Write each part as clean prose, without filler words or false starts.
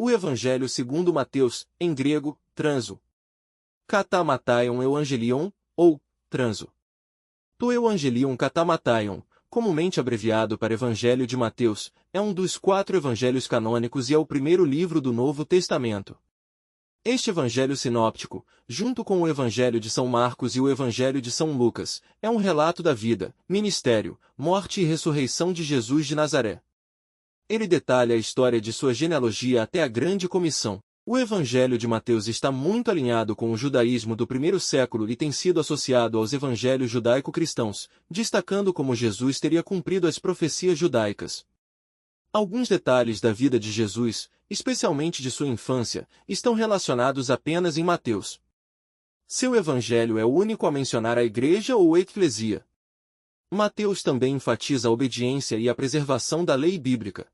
O Evangelho segundo Mateus, em grego, transo. Katamataion Evangelion, ou transo. To Evangelion Katamataion, comumente abreviado para Evangelho de Mateus, é um dos 4 evangelhos canônicos e é o primeiro livro do Novo Testamento. Este evangelho sinóptico, junto com o Evangelho de São Marcos e o Evangelho de São Lucas, é um relato da vida, ministério, morte e ressurreição de Jesus de Nazaré. Ele detalha a história de sua genealogia até a grande comissão. O Evangelho de Mateus está muito alinhado com o judaísmo do primeiro século e tem sido associado aos evangelhos judaico-cristãos, destacando como Jesus teria cumprido as profecias judaicas. Alguns detalhes da vida de Jesus, especialmente de sua infância, estão relacionados apenas em Mateus. Seu evangelho é o único a mencionar a igreja ou eclesia. Mateus também enfatiza a obediência e a preservação da lei bíblica.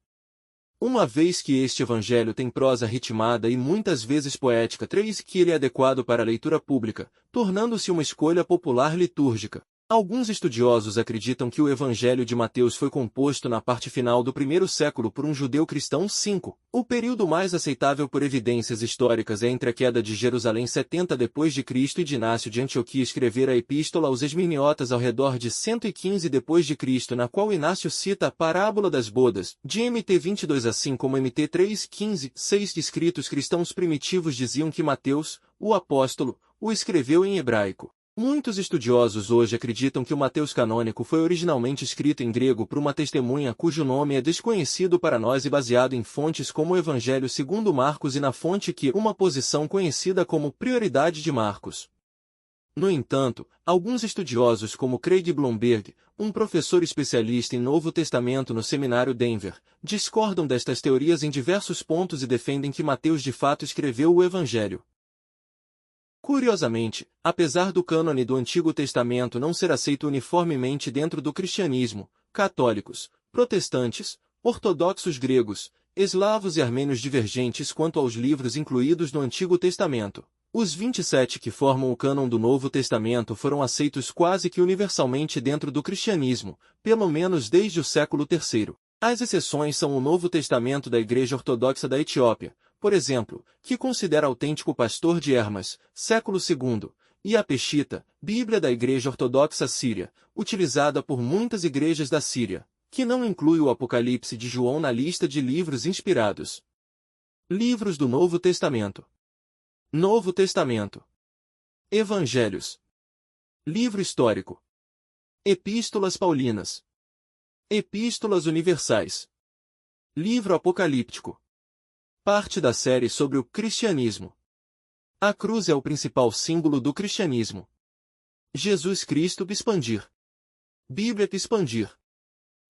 Uma vez que este evangelho tem prosa ritmada e muitas vezes poética, creio que ele é adequado para a leitura pública, tornando-se uma escolha popular litúrgica. Alguns estudiosos acreditam que o Evangelho de Mateus foi composto na parte final do primeiro século por um judeu cristão. 5. O período mais aceitável por evidências históricas é entre a queda de Jerusalém 70 d.C. e Inácio de Antioquia escrever a Epístola aos Esmirniotas ao redor de 115 d.C., na qual Inácio cita a parábola das bodas, de Mt 22 assim como Mt 3:15, 6 escritos cristãos primitivos diziam que Mateus, o apóstolo, o escreveu em hebraico. Muitos estudiosos hoje acreditam que o Mateus canônico foi originalmente escrito em grego por uma testemunha cujo nome é desconhecido para nós e baseado em fontes como o Evangelho segundo Marcos e na fonte que uma posição conhecida como prioridade de Marcos. No entanto, alguns estudiosos como Craig Blomberg, um professor especialista em Novo Testamento no Seminário Denver, discordam destas teorias em diversos pontos e defendem que Mateus de fato escreveu o Evangelho. Curiosamente, apesar do cânone do Antigo Testamento não ser aceito uniformemente dentro do cristianismo, católicos, protestantes, ortodoxos gregos, eslavos e armênios divergentes quanto aos livros incluídos no Antigo Testamento, os 27 que formam o cânon do Novo Testamento foram aceitos quase que universalmente dentro do cristianismo, pelo menos desde o século III. As exceções são o Novo Testamento da Igreja Ortodoxa da Etiópia, por exemplo, que considera autêntico Pastor de Hermas, século II, e a Peshitta, Bíblia da Igreja Ortodoxa Síria, utilizada por muitas igrejas da Síria, que não inclui o Apocalipse de João na lista de livros inspirados. Livros do Novo Testamento. Novo Testamento. Evangelhos. Livro histórico. Epístolas paulinas. Epístolas universais. Livro apocalíptico. Parte da série sobre o cristianismo. A cruz é o principal símbolo do cristianismo. Jesus Cristo expandir. Bíblia expandir.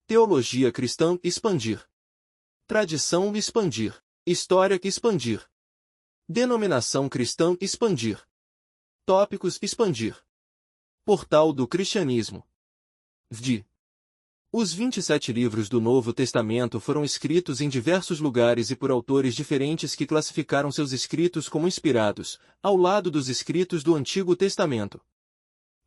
Teologia cristã expandir. Tradição expandir. História expandir. Denominação cristã expandir. Tópicos expandir. Portal do cristianismo. VD. Os 27 livros do Novo Testamento foram escritos em diversos lugares e por autores diferentes que classificaram seus escritos como inspirados, ao lado dos escritos do Antigo Testamento.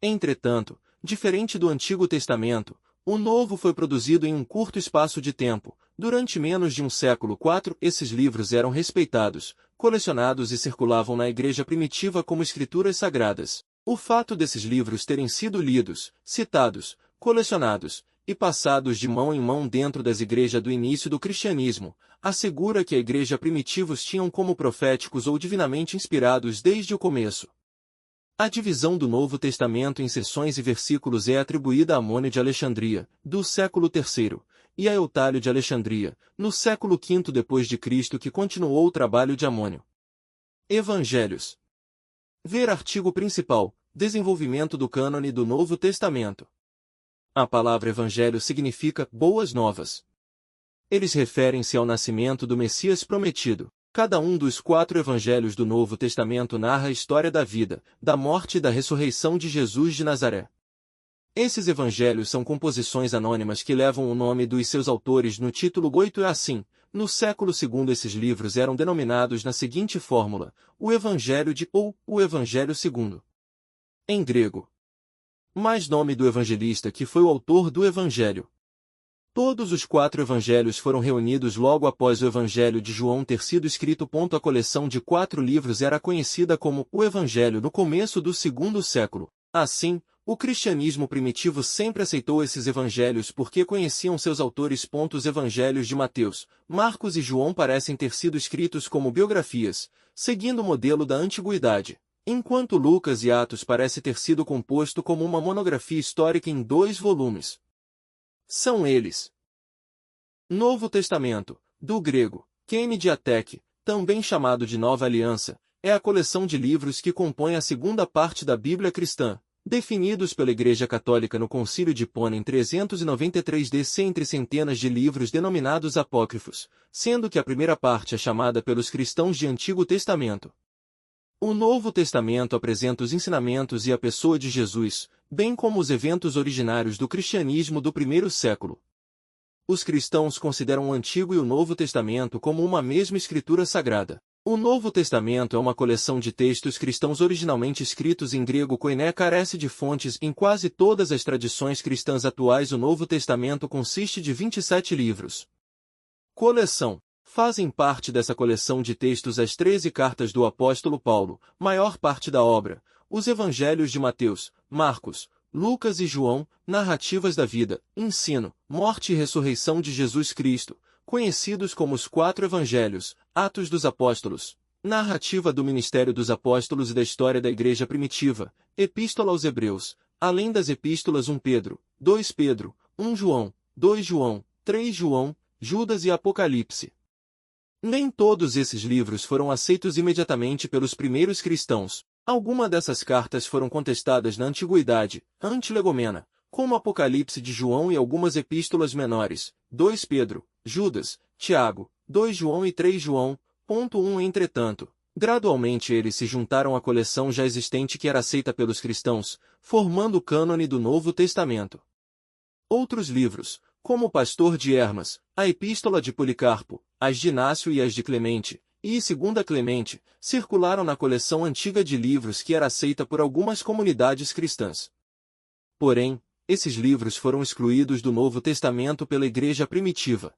Entretanto, diferente do Antigo Testamento, o Novo foi produzido em um curto espaço de tempo, durante menos de um século. 4. Esses livros eram respeitados, colecionados e circulavam na igreja primitiva como escrituras sagradas. O fato desses livros terem sido lidos, citados, colecionados, e passados de mão em mão dentro das igrejas do início do cristianismo, assegura que a igreja primitiva os tinham como proféticos ou divinamente inspirados desde o começo. A divisão do Novo Testamento em seções e versículos é atribuída a Amônio de Alexandria, do século III, e a Eutálio de Alexandria, no século V d.C., que continuou o trabalho de Amônio. Evangelhos. Ver artigo principal, desenvolvimento do cânone do Novo Testamento. A palavra evangelho significa boas novas. Eles referem-se ao nascimento do Messias prometido. Cada um dos 4 evangelhos do Novo Testamento narra a história da vida, da morte e da ressurreição de Jesus de Nazaré. Esses evangelhos são composições anônimas que levam o nome dos seus autores no título 8 e assim, no século II esses livros eram denominados na seguinte fórmula, o Evangelho de ou o Evangelho segundo. Em grego. Mais nome do evangelista que foi o autor do Evangelho. Todos os 4 evangelhos foram reunidos logo após o Evangelho de João ter sido escrito. A coleção de 4 livros era conhecida como o Evangelho no começo do segundo século. Assim, o cristianismo primitivo sempre aceitou esses evangelhos porque conheciam seus autores. Os evangelhos de Mateus, Marcos e João parecem ter sido escritos como biografias, seguindo o modelo da antiguidade, enquanto Lucas e Atos parece ter sido composto como uma monografia histórica em 2 volumes. São eles: Novo Testamento, do grego, Kenidiatek, também chamado de Nova Aliança, é a coleção de livros que compõe a segunda parte da Bíblia cristã, definidos pela Igreja Católica no Concílio de Hipona em 393 DC entre centenas de livros denominados apócrifos, sendo que a primeira parte é chamada pelos cristãos de Antigo Testamento. O Novo Testamento apresenta os ensinamentos e a pessoa de Jesus, bem como os eventos originários do cristianismo do primeiro século. Os cristãos consideram o Antigo e o Novo Testamento como uma mesma escritura sagrada. O Novo Testamento é uma coleção de textos cristãos originalmente escritos em grego koiné, carece de fontes em quase todas as tradições cristãs atuais. O Novo Testamento consiste de 27 livros. Coleção. Fazem parte dessa coleção de textos as 13 cartas do apóstolo Paulo, maior parte da obra, os evangelhos de Mateus, Marcos, Lucas e João, narrativas da vida, ensino, morte e ressurreição de Jesus Cristo, conhecidos como os 4 evangelhos, Atos dos Apóstolos, narrativa do ministério dos apóstolos e da história da igreja primitiva, Epístola aos Hebreus, além das epístolas 1 Pedro, 2 Pedro, 1 João, 2 João, 3 João, Judas e Apocalipse. Nem todos esses livros foram aceitos imediatamente pelos primeiros cristãos. Algumas dessas cartas foram contestadas na Antiguidade, antilegomena, como Apocalipse de João e algumas epístolas menores, 2 Pedro, Judas, Tiago, 2 João e 3 João. 1 Entretanto, gradualmente eles se juntaram à coleção já existente que era aceita pelos cristãos, formando o cânone do Novo Testamento. Outros livros, como o Pastor de Hermas, a Epístola de Policarpo, as de Inácio e as de Clemente, e 2 Clemente, circularam na coleção antiga de livros que era aceita por algumas comunidades cristãs. Porém, esses livros foram excluídos do Novo Testamento pela Igreja primitiva.